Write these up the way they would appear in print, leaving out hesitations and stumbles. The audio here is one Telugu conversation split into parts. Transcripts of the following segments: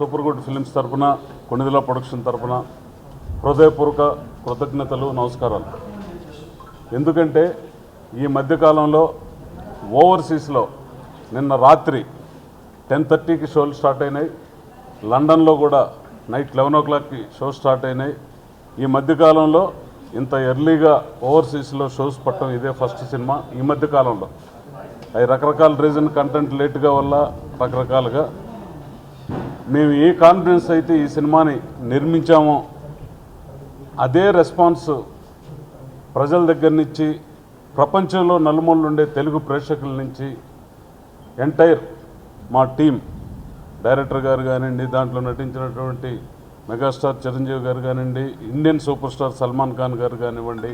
సూపర్ గుడ్ ఫిలిమ్స్ తరపున కొణిదెల ప్రొడక్షన్ తరపున హృదయపూర్వక కృతజ్ఞతలు నమస్కారాలు. ఎందుకంటే ఈ మధ్యకాలంలో ఓవర్సీస్లో నిన్న రాత్రి 10:30కి షోలు స్టార్ట్ అయినాయి. లండన్లో కూడా నైట్ 11 o'clockకి షో స్టార్ట్ అయినాయి. ఈ మధ్యకాలంలో ఇంత ఎర్లీగా ఓవర్సీస్లో షోస్ పట్టడం ఇదే ఫస్ట్ సినిమా. ఈ మధ్యకాలంలో అవి రకరకాల రీజన్, కంటెంట్ లేటుగా వల్ల రకరకాలుగా మేము ఏ కాన్ఫిడెన్స్ అయితే ఈ సినిమాని నిర్మించామో అదే రెస్పాన్స్ ప్రజల దగ్గర నుంచి, ప్రపంచంలో నలుమూలలు ఉండే తెలుగు ప్రేక్షకుల నుంచి, ఎంటైర్ మా టీం, డైరెక్టర్ గారు కానివ్వండి, దాంట్లో నటించినటువంటి మెగాస్టార్ చిరంజీవి గారు కానివ్వండి, Indian super star Salman Khan garu కానివ్వండి,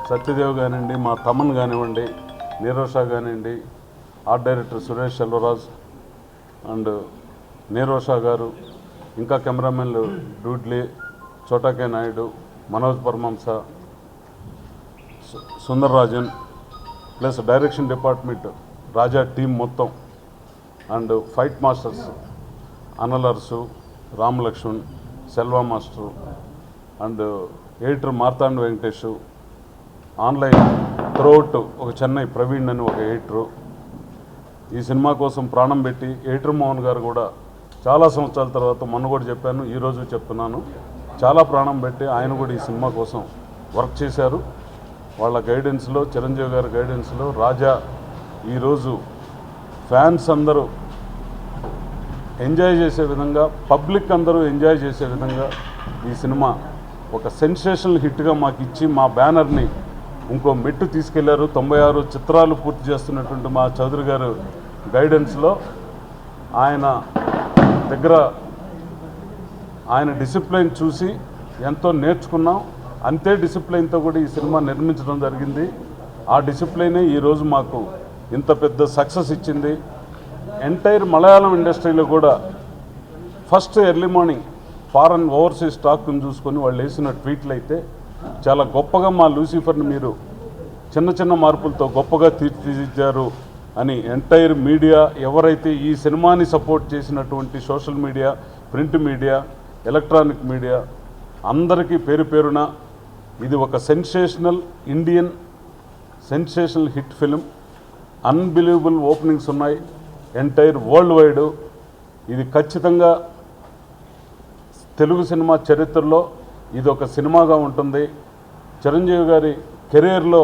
సత్యదేవ్ కానివ్వండి, మా తమన్ కానివ్వండి, నీరోషా కానివ్వండి, art director Suresh Selvaraj and Nirosha garu, ఇంకా కెమెరామెన్లు Dudley, Chota K Naidu, Manoj Paramahamsa, Sundar Rajan, plus direction department Raja team మొత్తం, and fight masters Anil Arasu, Ram Lakshman, Selva master, and editor Marthand Venkatesh, online throughout ఒక చెన్నై ప్రవీణ్ అని ఒక ఎడిటరు, ఈ సినిమా కోసం ప్రాణం పెట్టి ఎడిటర్ మోహన్ గారు కూడా చాలా సంవత్సరాల తర్వాత, మొన్న కూడా చెప్పాను, ఈరోజు చెప్తున్నాను, చాలా ప్రాణం పెట్టి ఆయన కూడా ఈ సినిమా కోసం వర్క్ చేశారు. వాళ్ళ గైడెన్స్లో, చిరంజీవి గారి గైడెన్స్లో రాజా ఈరోజు ఫ్యాన్స్ అందరూ ఎంజాయ్ చేసే విధంగా, పబ్లిక్ అందరూ ఎంజాయ్ చేసే విధంగా ఈ సినిమా ఒక సెన్సేషనల్ హిట్గా మాకు ఇచ్చి మా బ్యానర్ని ఇంకో మెట్టు తీసుకెళ్లారు. 96 చిత్రాలు పూర్తి చేస్తున్నటువంటి మా చౌదరి గారు గైడెన్స్లో, ఆయన దగ్గర ఆయన డిసిప్లైన్ చూసి ఎంతో నేర్చుకున్నాం. అంతే డిసిప్లైన్తో కూడా ఈ సినిమా నిర్మించడం జరిగింది. ఆ డిసిప్లైనే ఈరోజు మాకు ఇంత పెద్ద సక్సెస్ ఇచ్చింది. ఎంటైర్ మలయాళం ఇండస్ట్రీలో కూడా first early morning foreign overseas స్టాక్ని చూసుకొని వాళ్ళు వేసిన ట్వీట్లు అయితే చాలా గొప్పగా మా లూసిఫర్ని మీరు చిన్న చిన్న మార్పులతో గొప్పగా తీర్చిదిద్దారు అని ఎంటైర్ మీడియా, ఎవరైతే ఈ సినిమాని సపోర్ట్ చేసినటువంటి social media, print media, electronic media అందరికీ పేరు పేరున ఇది ఒక sensational Indian sensational hit film. Unbelievable openings ఉన్నాయి ఎంటైర్ వరల్డ్ వైడ్. ఇది ఖచ్చితంగా తెలుగు సినిమా చరిత్రలో ఇది ఒక సినిమాగా ఉంటుంది. చిరంజీవి గారి కెరీర్లో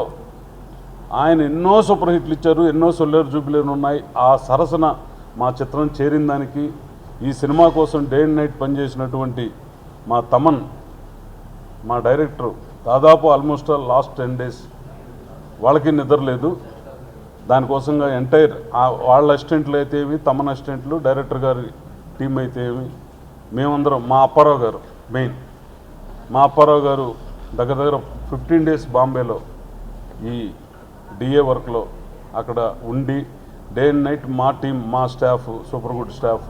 ఆయన ఎన్నో సూపర్ హిట్లు ఇచ్చారు, ఎన్నో సొల్లేరు జూబిలీలు ఉన్నాయి. ఆ సరసన మా చిత్రం చేరిన దానికి ఈ సినిమా కోసం డే అండ్ నైట్ పనిచేసినటువంటి మా తమన్, మా డైరెక్టరు, దాదాపు ఆల్మోస్ట్ లాస్ట్ 10 days వాళ్ళకి నిద్ర లేదు. దానికోసంగా ఎంటైర్ వాళ్ళ అసిస్టెంట్లు అయితే ఏమి, తమన్ అసిస్టెంట్లు, డైరెక్టర్ గారి టీం అయితే ఏమి, మేమందరం, మా అప్పారావు గారు మెయిన్, మా అప్పారావు గారు దగ్గర దగ్గర 15 days బాంబేలో ఈ డిఏ వర్క్లో అక్కడ ఉండి డే అండ్ నైట్ మా టీం, మా స్టాఫ్, సూపర్ గుడ్ స్టాఫ్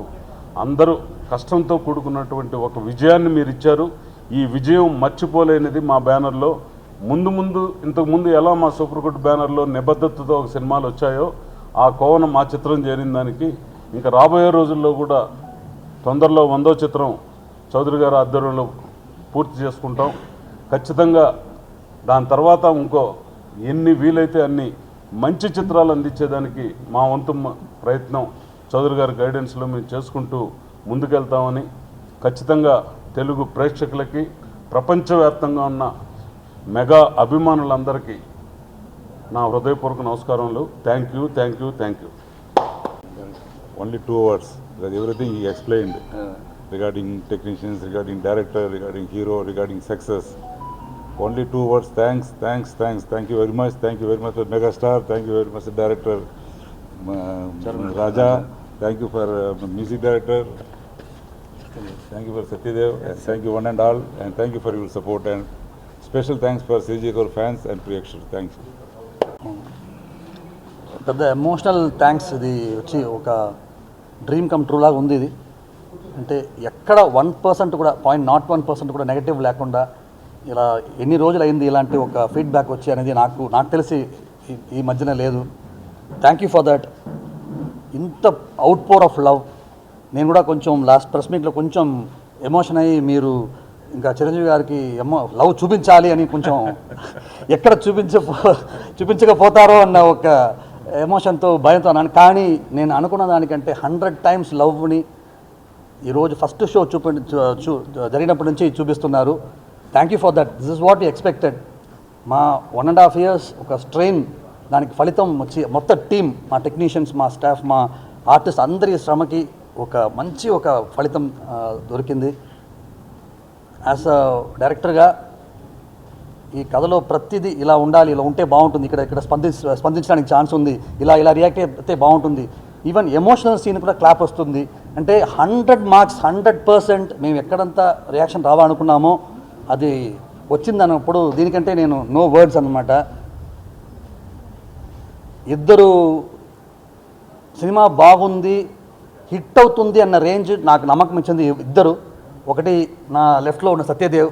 అందరూ కష్టంతో కూడుకున్నటువంటి ఒక విజయాన్ని మీరు ఇచ్చారు. ఈ విజయం మర్చిపోలేనిది మా బ్యానర్లో. ఇంతకుముందు ఎలా మా సూపర్ గుడ్ బ్యానర్లో నిబద్ధతతో ఒక సినిమాలు వచ్చాయో ఆ కోవన మా చిత్రం చేరిన దానికి ఇంకా రాబోయే రోజుల్లో కూడా తొందరలో 100వ చిత్రం చౌదరి గారి ఆధ్వర్యంలో పూర్తి చేసుకుంటాం. ఖచ్చితంగా దాని తర్వాత ఇంకో ఎన్ని వీలైతే అన్ని మంచి చిత్రాలు అందించేదానికి మా వంతు ప్రయత్నం చౌదరి గారి గైడెన్స్లో మేము చేసుకుంటూ ముందుకెళ్తామని, ఖచ్చితంగా తెలుగు ప్రేక్షకులకి, ప్రపంచవ్యాప్తంగా ఉన్న మెగా అభిమానులందరికీ నా హృదయపూర్వక నమస్కారములు. Thank you, thank you, thank you. Only 2 words, because everything he explained regarding technicians, regarding director, regarding hero, regarding success. Only 2 words, thanks, thanks, thanks. Thank you very much. Thank you very much for Megastar. Thank you very much for director Raja. Thank you for music director. Thank you for Satyadev. And thank you one and all. And thank you for your support. And special thanks for CG fans and Priyakshar. Thanks. పెద్ద ఎమోషనల్ థ్యాంక్స్. ఇది వచ్చి ఒక డ్రీమ్ కమ్ ట్రూ లాగా ఉంది. ఇది అంటే ఎక్కడ 1% కూడా 0.01% కూడా నెగటివ్ లేకుండా ఇలా ఎన్ని రోజులు అయింది ఇలాంటి ఒక ఫీడ్బ్యాక్ వచ్చి అనేది నాకు తెలిసి ఈ మధ్యన లేదు. Thank you for that. ఇంత అవుట్ పోర్ ఆఫ్ లవ్ నేను కూడా కొంచెం లాస్ట్ ప్రెస్ మీట్లో కొంచెం ఎమోషన్ అయ్యి మీరు ఇంకా చిరంజీవి గారికి లవ్ చూపించాలి అని కొంచెం ఎక్కడ చూపించకపోతారో అన్న ఒక ఎమోషన్తో భయంతో అన్నాను. కానీ నేను అనుకున్న దానికంటే 100 times లవ్ని ఈరోజు ఫస్ట్ షో జరిగినప్పటి నుంచి చూపిస్తున్నారు. Thank you for that. This is what you expected. మా 1.5 years ఒక స్ట్రెయిన్, దానికి ఫలితం వచ్చి మొత్తం టీం, మా టెక్నీషియన్స్, మా స్టాఫ్, మా ఆర్టిస్ట్ అందరి శ్రమకి ఒక మంచి ఫలితం దొరికింది. యాజ్ అ డైరెక్టర్గా ఈ కథలో ప్రతిదీ ఇలా ఉండాలి, ఇలా ఉంటే బాగుంటుంది, ఇక్కడ స్పందించడానికి ఛాన్స్ ఉంది, ఇలా రియాక్ట్ అయితే బాగుంటుంది, ఈవెన్ ఎమోషనల్ సీన్ కూడా క్లాప్ వస్తుంది అంటే 100 marks 100% మేము ఎక్కడంతా రియాక్షన్ రావాలనుకున్నామో అది వచ్చిందన్నప్పుడు దీనికంటే నేను నో వర్డ్స్ అన్నమాట. ఇద్దరు సినిమా బాగుంది, హిట్ అవుతుంది అన్న రేంజ్ నాకు నమ్మకం ఇచ్చింది ఇద్దరు. ఒకటి నా లెఫ్ట్లో ఉన్న సత్యదేవ్,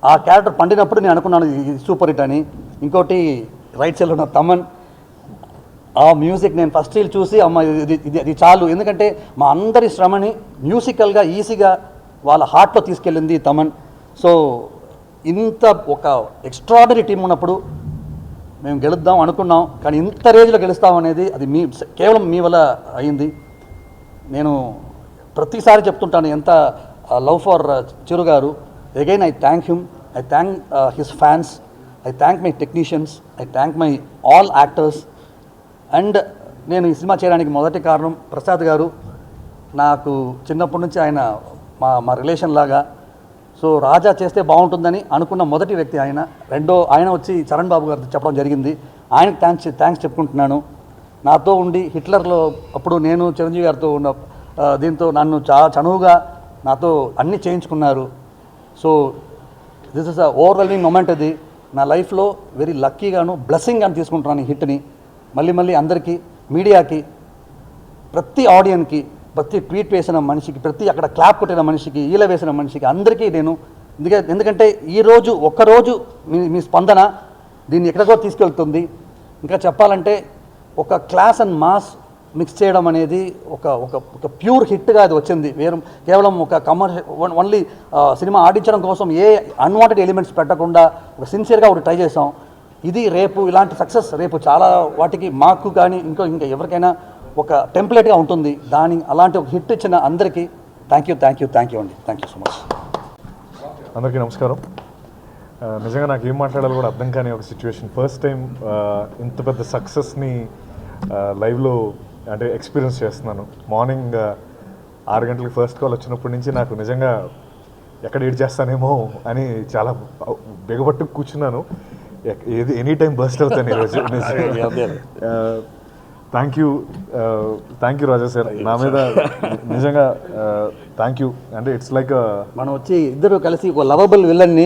ఆ క్యారెక్టర్ పండినప్పుడు నేను అనుకున్నాను ఇది సూపర్ హిట్ అని. ఇంకోటి రైట్ సైడ్లో ఉన్న తమన్, ఆ మ్యూజిక్ నేను ఫస్ట్ రీల్ చూసి అమ్మ ఇది చాలు, ఎందుకంటే మా అందరి శ్రమని మ్యూజికల్గా ఈజీగా వాళ్ళ హార్ట్లో తీసుకెళ్ళింది తమన్. సో ఇంత ఒక ఎక్స్ట్రాడనరీ టీం ఉన్నప్పుడు మేము గెలుద్దాం అనుకున్నాం, కానీ ఇంత రేంజ్లో గెలుస్తాం అనేది అది కేవలం మీ వల్ల అయింది. నేను ప్రతిసారి చెప్తుంటాను ఎంత లవ్ ఫర్ చిరు గారు. Again I thank him, I thank his fans, I thank my technicians, I thank my all actors. And నేను ఈ సినిమా చేయడానికి మొదటి కారణం ప్రసాద్ గారు. నాకు చిన్నప్పటి నుంచి ఆయన మా రిలేషన్ లాగా. సో రాజా చేస్తే బాగుంటుందని అనుకున్న మొదటి వ్యక్తి ఆయన. ఆయన వచ్చి చరణ్ బాబు గారు చెప్పడం జరిగింది. ఆయనకు థ్యాంక్స్ చెప్పుకుంటున్నాను. నాతో ఉండి హిట్లర్లో అప్పుడు నేను చిరంజీవి గారితో ఉన్న దీంతో నన్ను చాలా చనువుగా నాతో అన్నీ చేయించుకున్నారు. So this is a overwhelming moment. అది నా లైఫ్లో వెరీ లక్కీగాను బ్లెస్సింగ్ అని తీసుకుంటున్నాను ఈ హిట్ని. మళ్ళీ అందరికీ, మీడియాకి, ప్రతి ఆడియన్కి, ప్రతి ట్వీట్ వేసిన మనిషికి, ప్రతి అక్కడ క్లాప్ కొట్టిన మనిషికి, ఈల వేసిన మనిషికి అందరికీ నేను ఎందుకంటే ఈరోజు ఒక్కరోజు మీ స్పందన దీన్ని ఎక్కడికో తీసుకెళ్తుంది. ఇంకా చెప్పాలంటే ఒక క్లాస్ అండ్ మాస్ మిక్స్ చేయడం అనేది ఒక ప్యూర్ హిట్గా అది వచ్చింది. కేవలం ఒక కమర్షియల్ ఓన్లీ సినిమా ఆడించడం కోసం ఏ అన్వాంటెడ్ ఎలిమెంట్స్ పెట్టకుండా ఒక సిన్సియర్గా ఒకటి ట్రై చేసాం. ఇది రేపు ఇలాంటి సక్సెస్ రేపు చాలా వాటికి మాకు కానీ ఇంకా ఎవరికైనా ఒక టెంప్లెట్గా ఉంటుంది. అలాంటి ఒక హిట్ ఇచ్చిన అందరికీ థ్యాంక్ యూ అండి. Thank you so much. అందరికీ నమస్కారం. నిజంగా నాకు ఏం మాట్లాడాలో కూడా అర్థం కాని ఒక సిచ్యువేషన్. ఫస్ట్ టైం ఇంత పెద్ద సక్సెస్ని లైవ్లో అంటే ఎక్స్పీరియన్స్ చేస్తున్నాను. మార్నింగ్ 6 గంటలకు ఫస్ట్ కాల్ వచ్చినప్పటి నుంచి నాకు నిజంగా ఎక్కడ ఏడ్ చేస్తానేమో అని చాలా బిగబట్టు కూర్చున్నాను. ఎనీ టైం బర్స్ట్ అవుతాను ఈరోజు. Thank you Raja sir. నా మీద నిజంగా థ్యాంక్ యూ. అంటే ఇట్స్ లైక్ మనం వచ్చి ఇద్దరు కలిసి ఒక లవబుల్ విలన్ని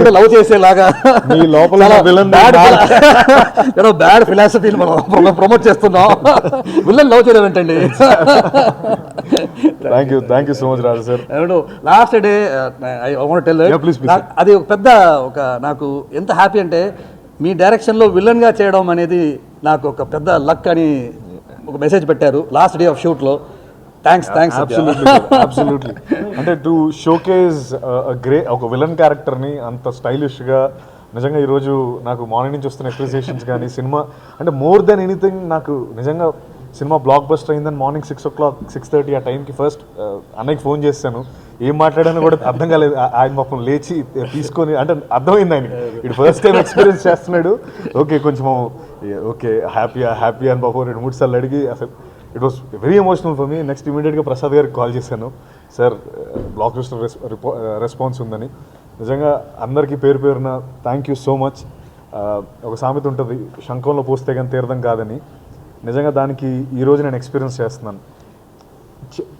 కూడా లవ్ చేసేలాగా మీ లోపల బ్యాడ్ ఫిలాసఫీని మనం ప్రమోట్ చేస్తున్నాం. విలన్ లవ్ చేయడం ఏంటండి. Thank you so much Raja sir. Last day అది ఒక పెద్ద నాకు ఎంత హ్యాపీ అంటే మీ డైరెక్షన్లో విలన్గా చేయడం అనేది నాకు ఒక పెద్ద లక్ అని ఒక మెసేజ్ పెట్టారు లాస్ట్ డే ఆఫ్ షూట్లో. థ్యాంక్స్. అబ్సల్యూట్లీ. అంటే టు షోకేజ్ ఒక విలన్ క్యారెక్టర్ని అంత స్టైలిష్గా నిజంగా ఈరోజు నాకు మార్నింగ్ నుంచి వస్తున్న అప్రిసియేషన్స్ కానీ సినిమా అంటే మోర్ దెన్ ఎనీథింగ్ నాకు నిజంగా సినిమా బ్లాక్ బస్టర్ అయిందని మార్నింగ్ 6 o'clock 6:30 ఆ టైంకి ఫస్ట్ అన్నయ్యకి ఫోన్ చేశాను. ఏం మాట్లాడానో కూడా అర్థం కాలేదు. ఆయన పాపం లేచి తీసుకొని అంటే అర్థమైంది ఆయన ఇటు ఫస్ట్ టైం ఎక్స్పీరియన్స్ చేస్తున్నాడు. ఓకే హ్యాపీ అని పాపం 2-3 సార్లు అడిగి అసలు it was very emotional for me. Next ఇమీడియట్గా ప్రసాద్ గారికి కాల్ చేశాను. సార్ బ్లాక్ బస్టర్ రెస్పాన్స్ ఉందని. నిజంగా అందరికీ పేరున థ్యాంక్ యూ సో మచ్. ఒక సామెత ఉంటుంది, శంఖంలో పోస్తే కానీ తీర్థం కాదని. నిజంగా దానికి ఈరోజు నేను ఎక్స్పీరియన్స్ చేస్తున్నాను.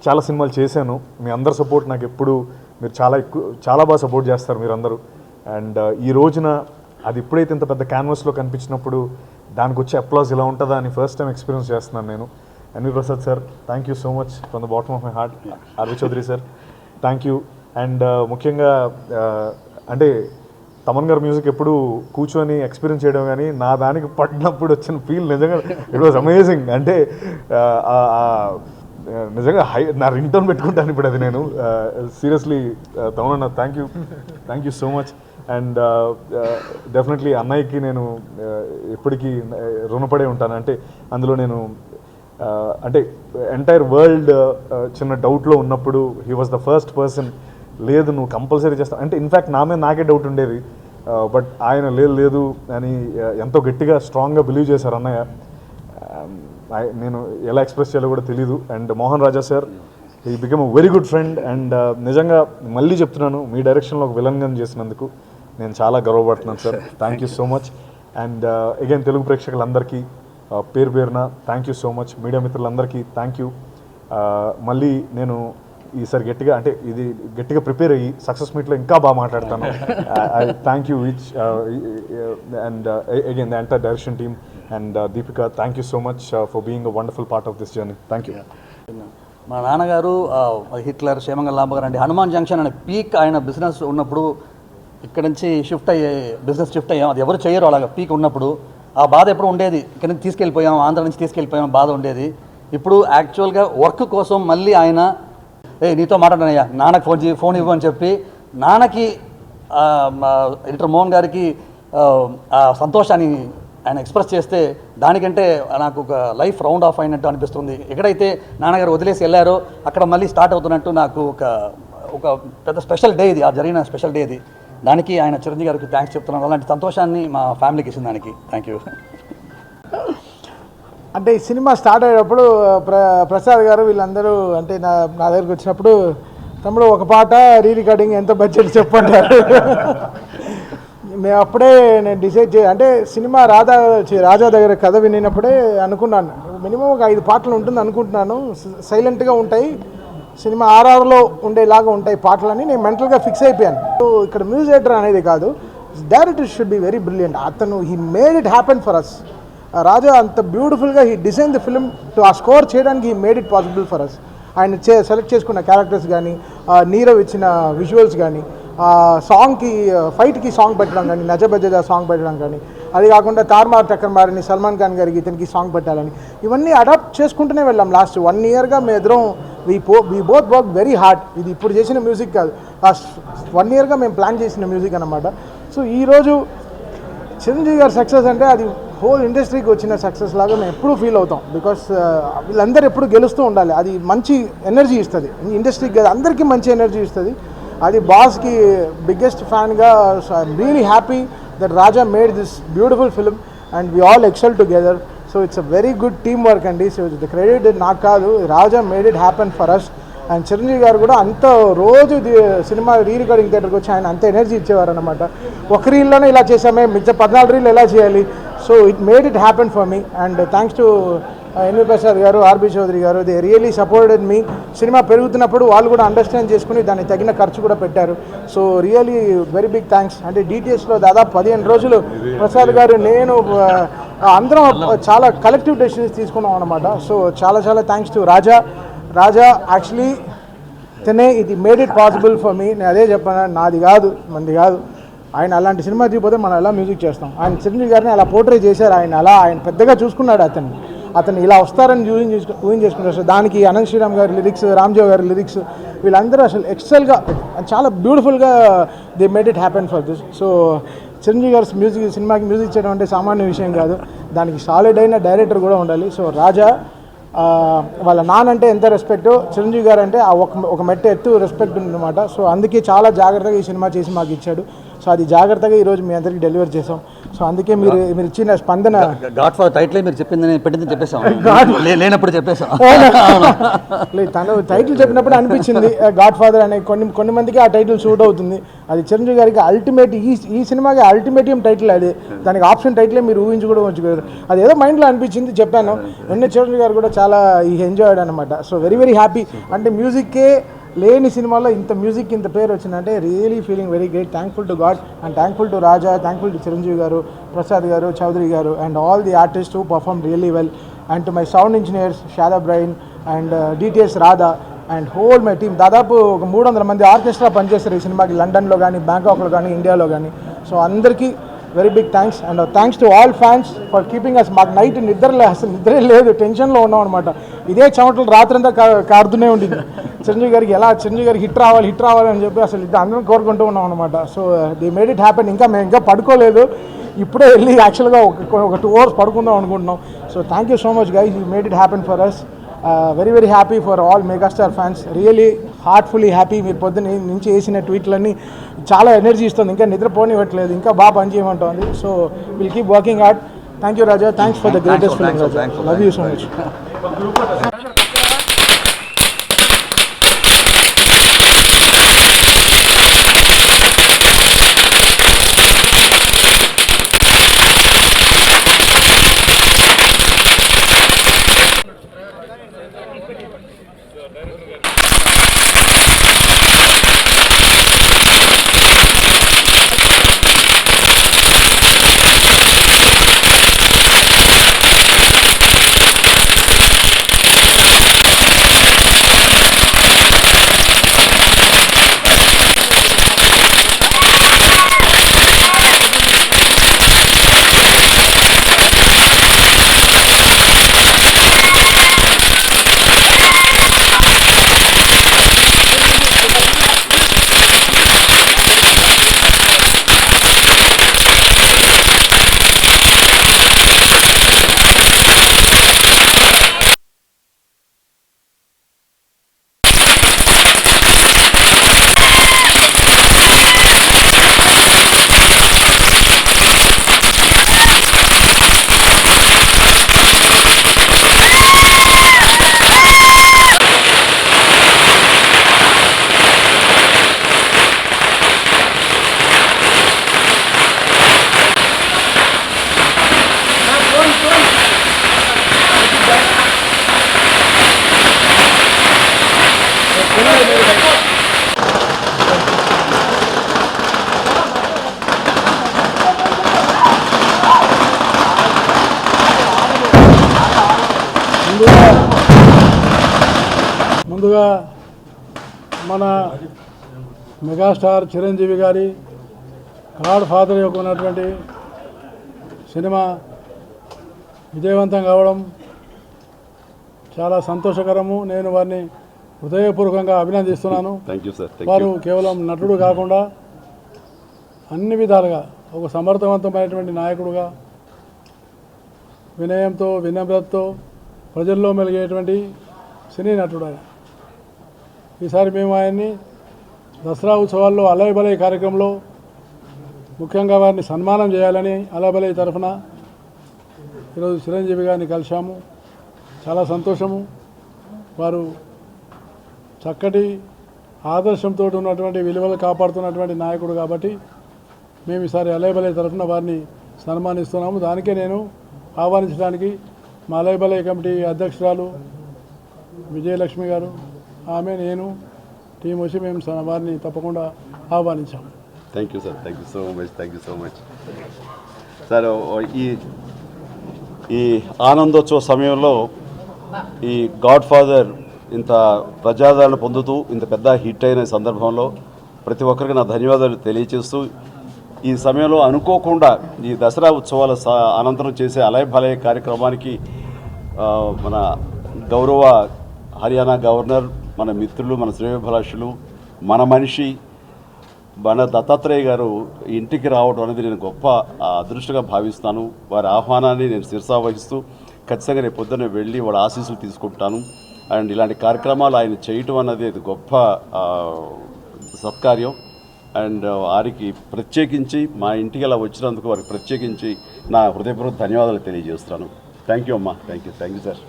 చాలా సినిమాలు చేశాను. మీ అందరి సపోర్ట్ నాకు ఎప్పుడు మీరు చాలా బాగా సపోర్ట్ చేస్తారు మీరందరూ. అండ్ ఈ రోజున అది ఎప్పుడైతే ఇంత పెద్ద క్యాన్వాస్లో కనిపించినప్పుడు దానికి వచ్చే అప్లాజ్ ఇలా ఉంటుందా అని ఫస్ట్ టైం ఎక్స్పీరియన్స్ చేస్తున్నాను నేను. NV Prasad sir thank you so much from the bottom of my heart. RV Chowdary sir thank you. And ముఖ్యంగా అంటే తమన్ గారి మ్యూజిక్ ఎప్పుడు కూర్చొని ఎక్స్పీరియన్స్ చేయడం కానీ నా దానికి పడినప్పుడు వచ్చిన ఫీల్ నిజంగా ఇట్ వాజ్ అమేజింగ్. అంటే నిజంగా నా రింగ్ టోన్ పెట్టుకుంటాను ఇప్పుడు అది నేను. Seriously Tamannaah thank you so much. And definitely అన్నయ్యకి నేను ఎప్పటికీ రుణపడే ఉంటాను. అంటే అందులో నేను అంటే ఎంటైర్ వరల్డ్ చిన్న డౌట్లో ఉన్నప్పుడు he was the first person, లేదు నువ్వు కంపల్సరీ చేస్తావు అంటే. ఇన్ఫ్యాక్ట్ నాకే డౌట్ ఉండేది, బట్ ఆయన లేదు అని ఎంతో గట్టిగా స్ట్రాంగ్గా బిలీవ్ చేశారు అన్నయ్య. నేను ఎలా ఎక్స్ప్రెస్ చేయాలో కూడా తెలీదు. అండ్ మోహన్ రాజా సార్, ఈ become a very good friend. And నిజంగా మళ్ళీ చెప్తున్నాను, మీ డైరెక్షన్లో ఒక విలన్గా చేసినందుకు నేను చాలా గర్వపడుతున్నాను sir. Thank you so much. And again Telugu ప్రేక్షకులందరికీ పేరున thank you so much. Media మిత్రులందరికీ థ్యాంక్ యూ. మళ్ళీ నేను ఈసారి గట్టిగా ప్రిపేర్ అయ్యి సక్సెస్ మీట్లో ఇంకా బాగా మాట్లాడతాను. I thank you each and again the entire direction team and Deepika, thank you so much for being a wonderful part of this journey. Thank you. మా నాన్నగారు హిట్లర్, క్షేమంగా లాంబగారు అండి, హనుమాన్ జంక్షన్ అనే పీక్ ఆయన బిజినెస్ ఉన్నప్పుడు ఇక్కడ నుంచి బిజినెస్ షిఫ్ట్ అయ్యాం. అది ఎవరు చేయరు అలాగా పీక్ ఉన్నప్పుడు. ఆ బాధ ఎప్పుడు ఉండేది, ఇక్కడ నుంచి తీసుకెళ్ళిపోయాం, ఆంధ్ర నుంచి తీసుకెళ్ళిపోయాం, బాధ ఉండేది. ఇప్పుడు యాక్చువల్గా వర్క్ కోసం మళ్ళీ ఆయన నీతో మాట్లాడనయ్యా, నాన్నకు ఫోన్ ఇవ్వు అని చెప్పి నాన్నకి ఎడిటర్ మోహన్ గారికి ఆ సంతోషాన్ని ఆయన ఎక్స్ప్రెస్ చేస్తే దానికంటే నాకు ఒక లైఫ్ రౌండ్ ఆఫ్ అయినట్టు అనిపిస్తుంది. ఎక్కడైతే నాన్నగారు వదిలేసి వెళ్ళారో అక్కడ మళ్ళీ స్టార్ట్ అవుతున్నట్టు నాకు ఒక పెద్ద స్పెషల్ డే ఇది, ఆ జరిగిన స్పెషల్ డే ఇది. దానికి ఆయన చిరంజీవి గారికి థ్యాంక్స్ చెప్తున్నాను. అలాంటి సంతోషాన్ని మా ఫ్యామిలీకి ఇచ్చిన దానికి థ్యాంక్ యూ. అంటే ఈ సినిమా స్టార్ట్ అయ్యేటప్పుడు ప్రసాద్ గారు వీళ్ళందరూ అంటే నా దగ్గరికి వచ్చినప్పుడు, తమ్ముడు ఒక పాట రికార్డింగ్ ఎంత బడ్జెట్ చెప్పంటారు. మేము అప్పుడే నేను డిసైడ్ అంటే సినిమా రాజా దగ్గర కథ వినినప్పుడే అనుకున్నాను, మినిమం ఒక 5 పాటలు ఉంటుంది అనుకుంటున్నాను, సైలెంట్గా ఉంటాయి, సినిమా ఆర్ఆర్లో ఉండేలాగా ఉంటాయి పాటలని నేను మెంటల్గా ఫిక్స్ అయిపోయాను. సో ఇక్కడ మ్యూజిక్ డైరెక్టర్ అనేది కాదు, director should be very brilliant. అతను he made it happen for us. Raja అంత బ్యూటిఫుల్గా he design the film to ఆ స్కోర్ చేయడానికి he made it possible for us. ఆయన సెలెక్ట్ చేసుకున్న క్యారెక్టర్స్ కానీ, నీరవ్ ఇచ్చిన విజువల్స్ కానీ, సాంగ్కి ఫైట్కి సాంగ్ పెట్టడం కానీ, నజబజజా సాంగ్ పెట్టడం కానీ, అది కాకుండా తార్మార్ టక్కర్ మారిని సల్మాన్ ఖాన్ గారికి ఇతనికి సాంగ్ పెట్టాలని, ఇవన్నీ అడాప్ట్ చేసుకుంటూనే వెళ్ళాం. లాస్ట్ 1 yearగా మేము ఎదురం we both work very hard. ఇది ఇప్పుడు చేసిన మ్యూజిక్ కాదు, లాస్ట్ 1 yearగా మేము ప్లాన్ చేసిన మ్యూజిక్ అన్నమాట. సో ఈరోజు చిరంజీవి గారి సక్సెస్ అంటే అది హోల్ ఇండస్ట్రీకి వచ్చిన సక్సెస్ లాగా మేము ఎప్పుడూ ఫీల్ అవుతాం. బికాస్ వీళ్ళందరూ ఎప్పుడు గెలుస్తూ ఉండాలి, అది మంచి ఎనర్జీ ఇస్తుంది ఇండస్ట్రీకి, అందరికీ మంచి ఎనర్జీ ఇస్తుంది. అది బాస్కి బిగ్గెస్ట్ ఫ్యాన్గా I'm really happy that Raja made this beautiful film and we all excel together. So it's a very good team work అండి. సో ద క్రెడిట్ నాకు కాదు, Raja made it happen for us. And Chiranjeevi garu కూడా అంత రోజు సినిమా రికార్డింగ్ థియేటర్కి వచ్చి ఆయన అంత ఎనర్జీ ఇచ్చేవారు అనమాట. ఒక రీల్లోనే ఇలా చేసామే, మిగతా 14 రీల్ ఎలా చేయాలి. So it made it happen for me. And thanks to NV Prasad గారు, ఆర్బి చౌదరి గారు, they really supported me. Cinema పెరుగుతున్నప్పుడు వాళ్ళు కూడా అండర్స్టాండ్ చేసుకుని దానికి తగిన ఖర్చు కూడా పెట్టారు. So really very big thanks. అంటే డిటిఎస్లో దాదాపు 15 రోజులు ప్రసాద్ గారు, నేను అందరం చాలా కలెక్టివ్ డెసిషన్స్ తీసుకున్నాం అనమాట. సో చాలా థ్యాంక్స్ టు రాజా యాక్చువల్లీ తనే ఇది made it possible for me. నేను అదే చెప్పాను, నాది కాదు మంది కాదు. ఆయన అలాంటి సినిమా తీయకపోతే మనం ఎలా మ్యూజిక్ చేస్తాం. ఆయన చిరంజీవి గారిని అలా పోర్ట్రే చేశారు. ఆయన పెద్దగా చూసుకున్నాడు. అతను ఇలా వస్తారని ఊహించేసుకున్నారు. సో దానికి అనంత్ శ్రీరామ్ గారి లిరిక్స్, రామ్జో గారి లిరిక్స్, వీళ్ళందరూ అసలు ఎక్సెల్గా చాలా బ్యూటిఫుల్గా they made it happen for this. So Chiranjeevi గారి సినిమాకి మ్యూజిక్ చేయడం అంటే సామాన్య విషయం కాదు, దానికి సాలిడ్ అయిన డైరెక్టర్ కూడా ఉండాలి. సో రాజా వాళ్ళ నానంటే ఎంత రెస్పెక్ట్, చిరంజీవి గారు అంటే ఒక మెట్ట ఎత్తు రెస్పెక్ట్ ఉందన్నమాట. సో అందుకే చాలా జాగ్రత్తగా ఈ సినిమా చేసి మాకు ఇచ్చాడు. సో అది జాగ్రత్తగా ఈరోజు మీ అందరికీ డెలివర్ చేసాం. సో అందుకే మీరు ఇచ్చిన స్పందన. గాడ్ ఫాదర్ టైటిల్ మీరు పెట్టిందని చెప్పేసాం, లేనప్పుడు చెప్పేసాం. లేదు, తను టైటిల్ చెప్పినప్పుడు అనిపించింది గాడ్ ఫాదర్ అనే. కొన్ని మందికి ఆ టైటిల్ సూట్ అవుతుంది. అది చిరంజీవి గారికి అల్టిమేట్, ఈ సినిమాకి అల్టిమేటియం టైటిల్ అది. దానికి ఆప్షన్ టైటిలే మీరు ఊహించుకోవచ్చు. అది ఏదో మైండ్లో అనిపించింది చెప్పాను. చిరంజీవి గారు కూడా చాలా ఎంజాయ్డ్ అనమాట. So very happy. అంటే మ్యూజిక్కే లేని సినిమాలో ఇంత మ్యూజిక్ ఇంత పేరు వచ్చిందంటే really feeling very great. Thankful to God and thankful to Raja, thankful to Chiranjeevi గారు, ప్రసాద్ గారు, చౌదరి గారు and all the artist who perform really well. And to my sound engineers Shadab brain and DTS Radha and whole my team. దాదాపు ఒక 300 మంది ఆర్కెస్ట్రా పనిచేస్తారు ఈ సినిమాకి, లండన్లో కానీ, బ్యాంకాక్లో కానీ, ఇండియాలో కానీ. సో అందరికీ very big thanks. And thanks to all fans for keeping us. మాకు నైట్ అసలు నిద్రే లేదు, టెన్షన్లో ఉన్నాం అనమాట. ఇదే చెమటలు రాత్రంతా కారుతూనే ఉండింది. చిరంజీవి గారికి హిట్ రావాలి అని చెప్పి అసలు అందరం కోరుకుంటూ ఉన్నాం అనమాట. So they made it happen. మేము ఇంకా పడుకోలేదు, ఇప్పుడే వెళ్ళి యాక్చువల్గా ఒక 2 hours పడుకుందాం అనుకుంటున్నాం. So thank you so much guys, you made it happen for us. Very happy for all megastar fans, really heartfully happy. మీరు పొద్దున్న నుంచి వేసిన ట్వీట్లన్నీ చాలా ఎనర్జీ ఇస్తుంది, ఇంకా నిద్రపోనివ్వట్లేదు, ఇంకా బాగా పనిచేయమంటుంది. So will keep working hard. Thank you Raja, thanks for the greatest film Raja, love you so much. ముందుగా మన మెగాస్టార్ చిరంజీవి గారి గాడ్ ఫాదర్ యొక్క ఉన్నటువంటి సినిమా విజయవంతం కావడం చాలా సంతోషకరము. నేను వారిని హృదయపూర్వకంగా అభినందిస్తున్నాను. వారు కేవలం నటుడు కాకుండా అన్ని విధాలుగా ఒక సమర్థవంతమైనటువంటి నాయకుడుగా, వినయంతో వినమ్రతతో ప్రజల్లో మెలిగేటువంటి సినీ నటుడు ఆయన. ఈసారి మేము ఆయన్ని దసరా ఉత్సవాల్లో అలయబలై కార్యక్రమంలో ముఖ్యంగా వారిని సన్మానం చేయాలని అలయబలై తరఫున ఈరోజు చిరంజీవి గారిని కలిశాము. చాలా సంతోషము. వారు చక్కటి ఆదర్శంతో ఉన్నటువంటి విలువలు కాపాడుతున్నటువంటి నాయకుడు కాబట్టి మేము ఈసారి అలయబలై తరఫున వారిని సన్మానిస్తున్నాము. దానికే నేను ఆహ్వానించడానికి మా అలయబలై కమిటీ అధ్యక్షురాలు విజయలక్ష్మి గారు, ఆమె, నేను టీం వచ్చి మేము వారిని తప్పకుండా ఆహ్వానించాము. Thank you sir, thank you so much sir. ఈ ఆనందోత్సవ సమయంలో ఈ గాడ్ ఫాదర్ ఇంత ప్రజాదరణ పొందుతూ ఇంత పెద్ద హిట్ అయిన సందర్భంలో ప్రతి ఒక్కరికి నా ధన్యవాదాలు తెలియజేస్తూ, ఈ సమయంలో అనుకోకుండా ఈ దసరా ఉత్సవాల అనంతరం చేసే అలయ భలయ కార్యక్రమానికి మన గౌరవ హర్యానా గవర్నర్, మన మిత్రులు, మన శ్రేయోభిలాషులు, మన మనిషి మన దత్తాత్రేయ గారు ఇంటికి రావడం అనేది నేను గొప్ప అదృష్టంగా భావిస్తాను. వారి ఆహ్వానాన్ని నేను శిరసావహిస్తూ ఖచ్చితంగా రేపు పొద్దున్నే వెళ్ళి వాళ్ళ ఆశీస్సులు తీసుకుంటాను. అండ్ ఇలాంటి కార్యక్రమాలు ఆయన చేయటం అన్నది అది గొప్ప సత్కార్యం. అండ్ వారికి ప్రత్యేకించి మా ఇంటికి అలా వచ్చినందుకు వారికి ప్రత్యేకించి నా హృదయపూర్వక ధన్యవాదాలు తెలియజేస్తున్నాను. థ్యాంక్ యూ అమ్మా, థ్యాంక్ యూ సార్.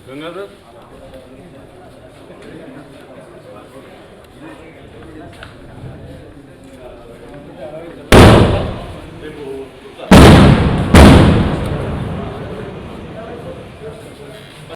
గంగాధర్